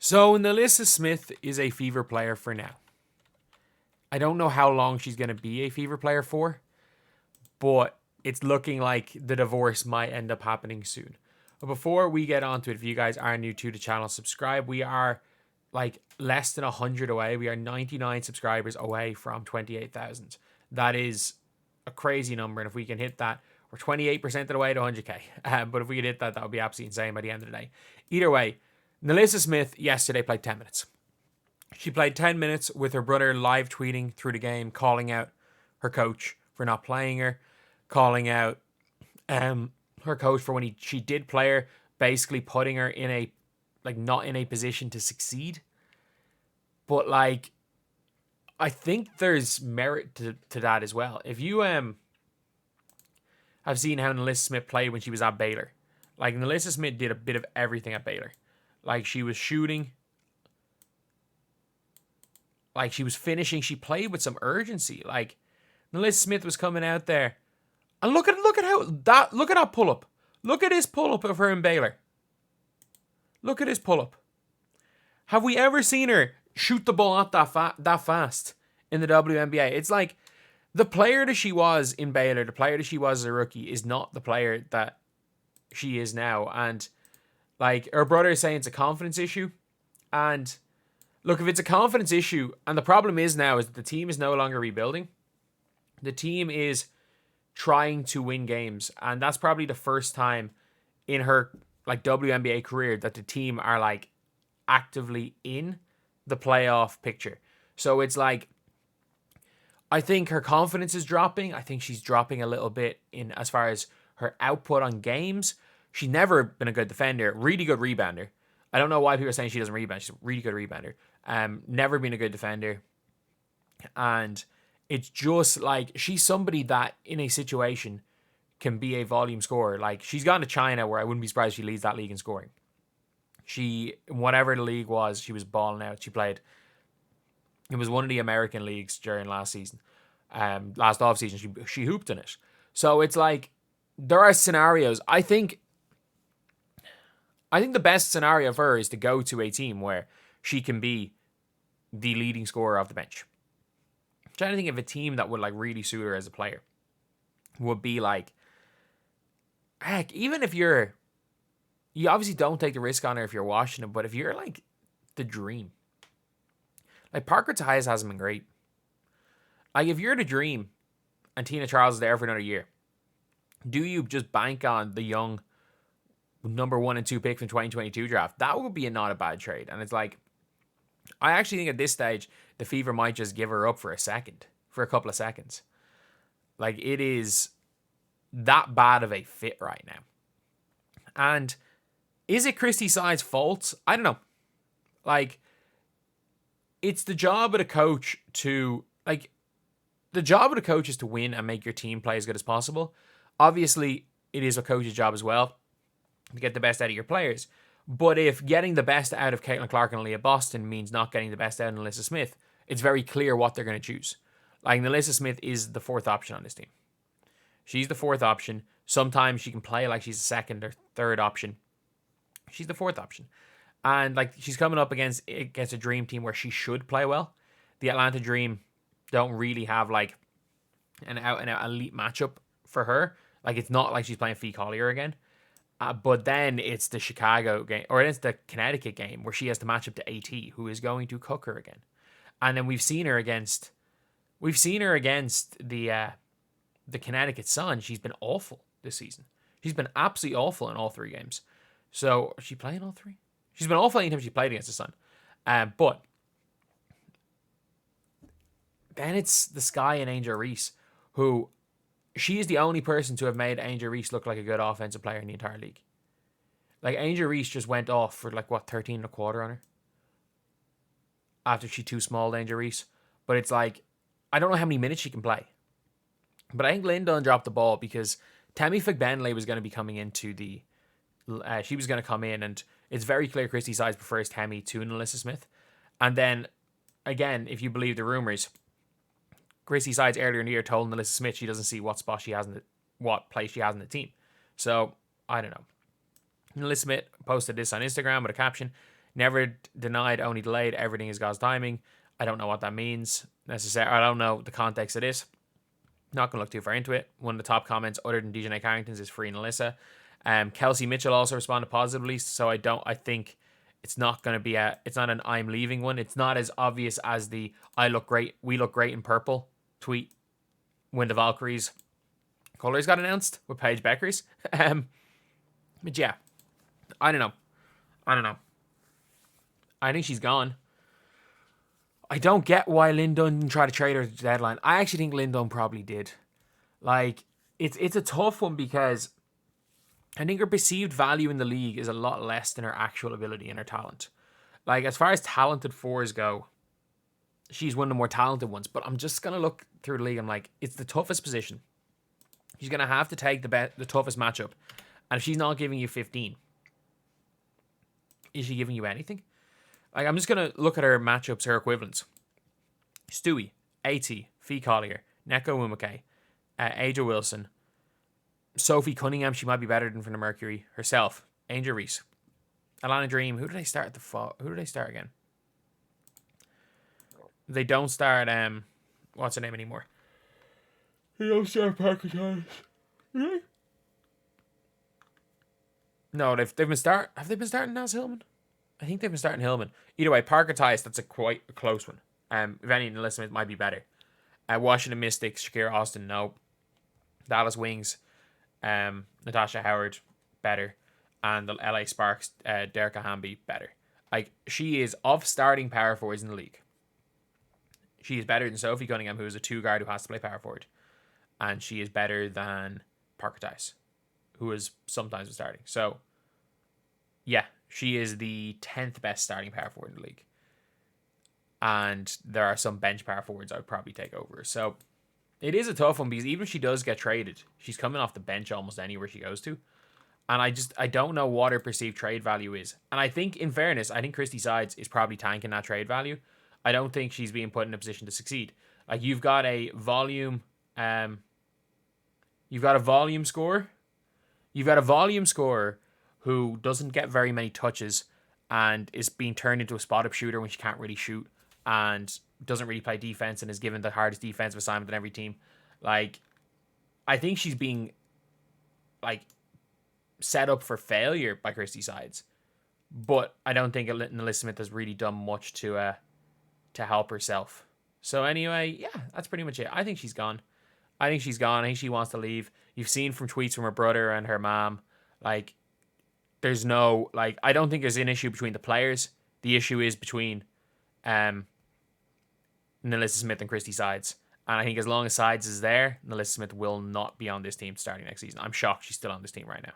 So Nalyssa Smith is a Fever player for now. I don't know how long she's going to be a Fever player for, but it's looking like the divorce might end up happening soon. But before we get on to it, if you guys are new to the channel, subscribe. We are like less than 100 away. We are 99 subscribers away from 28,000. That is a crazy number. And if we can hit that, we're 28% of the way to 100k. But if we could hit that, that would be absolutely insane by the end of the day. Either way, Nalyssa Smith yesterday played 10 minutes. She played 10 minutes with her brother live tweeting through the game, calling out her coach for not playing her, calling out her coach for when she did play her, basically putting her in a not in a position to succeed. But I think there's merit to that as well. If you have seen how Nalyssa Smith played when she was at Baylor, Nalyssa Smith did a bit of everything at Baylor. She was shooting, she was finishing. She played with some urgency. Nalyssa Smith was coming out there, and look at that pull up. Look at his pull up of her in Baylor. Look at his pull up. Have we ever seen her shoot the ball out that fast in the WNBA? It's like the player that she was in Baylor, the player that she was as a rookie, is not the player that she is now. And her brother is saying it's a confidence issue. And look, if it's a confidence issue, and the problem is now is that the team is no longer rebuilding. The team is trying to win games, and that's probably the first time in her WNBA career that the team are actively in the playoff picture. So it's I think her confidence is dropping. I think she's dropping a little bit in as far as her output on games. She's never been a good defender, really good rebounder. I don't know why people are saying she doesn't rebound. She's a really good rebounder. Never been a good defender. And it's just she's somebody that in a situation can be a volume scorer. She's gone to China, where I wouldn't be surprised if she leads that league in scoring. She, whatever the league was, she was balling out. She played. It was one of the American leagues during last season. Last off season, she hooped in it. So it's there are scenarios. I think the best scenario for her is to go to a team where she can be the leading scorer off the bench. I'm trying to think of a team that would really suit her as a player. Would be heck, even if you obviously don't take the risk on her if you're Washington, but if you're the dream, Parker Tyus hasn't been great. If you're the dream and Tina Charles is there for another year, do you just bank on the young number 1 and 2 pick from 2022 draft? That would be not a bad trade. And it's I actually think at this stage, the Fever might just give her up for a couple of seconds. It is that bad of a fit right now. And is it Christie Side's fault? I don't know. It's the job of the coach to, the job of the coach is to win and make your team play as good as possible. Obviously, it is a coach's job as well to get the best out of your players. But if getting the best out of Caitlin Clark and Leah Boston means not getting the best out of Nalyssa Smith, it's very clear what they're going to choose. Nalyssa Smith is the fourth option on this team. She's the fourth option. Sometimes she can play like she's the second or third option. She's the fourth option. And she's coming up against a Dream team where she should play well. The Atlanta Dream don't really have an out-and-out elite matchup for her. It's not like she's playing Fee Collier again. But then it's the Chicago game, or it's the Connecticut game, where she has to match up to AT, who is going to cook her again. And then we've seen her against the Connecticut Sun. She's been awful this season. She's been absolutely awful in all 3 games. So is she playing all 3? She's been awful anytime she played against the Sun. But then it's the Sky and Angel Reese, who she is the only person to have made Angel Reese look like a good offensive player in the entire league. Angel Reese just went off for 13 and a quarter on her after she too small Angel Reese. But it's I don't know how many minutes she can play. But I think Lynn dropped the ball because Temi Fagbenle was going to be coming into the... she was going to come in, and it's very clear Christie Sides prefers Temi to Nalyssa Smith. And then, again, if you believe the rumors, Christie Sides earlier in the year told Nalyssa Smith she doesn't see what place she has in the team. So, I don't know. Nalyssa Smith posted this on Instagram with a caption. Never denied, only delayed. Everything is God's timing. I don't know what that means necessarily. I don't know the context of this. Not going to look too far into it. One of the top comments other than DJ Carrington's is free Nalyssa. Kelsey Mitchell also responded positively, so I think it's not going to be it's not an I'm leaving one. It's not as obvious as the we look great in purple tweet when the Valkyries colors got announced with Paige Beckers. But yeah, I don't know. I think she's gone. I don't get why Lynn Dunn didn't try to trade her at the deadline. I actually think Lynn Dunn probably did. Like, it's a tough one because I think her perceived value in the league is a lot less than her actual ability and her talent. Like, as far as talented fours go, she's one of the more talented ones. But I'm just going to look through the league. I'm like, it's the toughest position. She's going to have to take the toughest matchup. And if she's not giving you 15, is she giving you anything? Like, I'm just going to look at her matchups, her equivalents. Stewie, AT, Fee Collier, Neko Umake, Aja Wilson, Sophie Cunningham, she might be better than from the Mercury herself. Angel Reese, Alana Dream. Who did they start at the fall? Who did they start again? They don't start what's her name anymore? They don't start Parker Tice. Really? No, they've been have they been starting Naz Hillman? I think they've been starting Hillman. Either way, Parker Tice, that's quite a close one. If any, Nalyssa Smith might be better. Washington Mystics, Shakira Austin, no. Dallas Wings, Natasha Howard, better. And the LA Sparks, Dereka Hamby, better. Like, she is of starting power forwards in the league. She is better than Sophie Cunningham, who is a 2-guard who has to play power forward. And she is better than Parker Tice, who is sometimes starting. So, yeah, she is the 10th best starting power forward in the league. And there are some bench power forwards I would probably take over. So, it is a tough one because even if she does get traded, she's coming off the bench almost anywhere she goes to. And I don't know what her perceived trade value is. And I think, in fairness, I think Christie Sides is probably tanking that trade value. I don't think she's being put in a position to succeed. Like, you've got a volume scorer. You've got a volume scorer who doesn't get very many touches and is being turned into a spot-up shooter when she can't really shoot and doesn't really play defense and is given the hardest defensive assignment in every team. Like, I think she's being, like, set up for failure by Christie Sides. But I don't think Nalyssa Smith has really done much to help herself. So anyway, yeah, that's pretty much it. I think she's gone. I think she wants to leave. You've seen from tweets from her brother and her mom, like, there's no, like, I don't think there's an issue between the players. The issue is between Nalyssa Smith and Christie Sides. And I think as long as Sides is there, Nalyssa Smith will not be on this team starting next season. I'm shocked she's still on this team right now.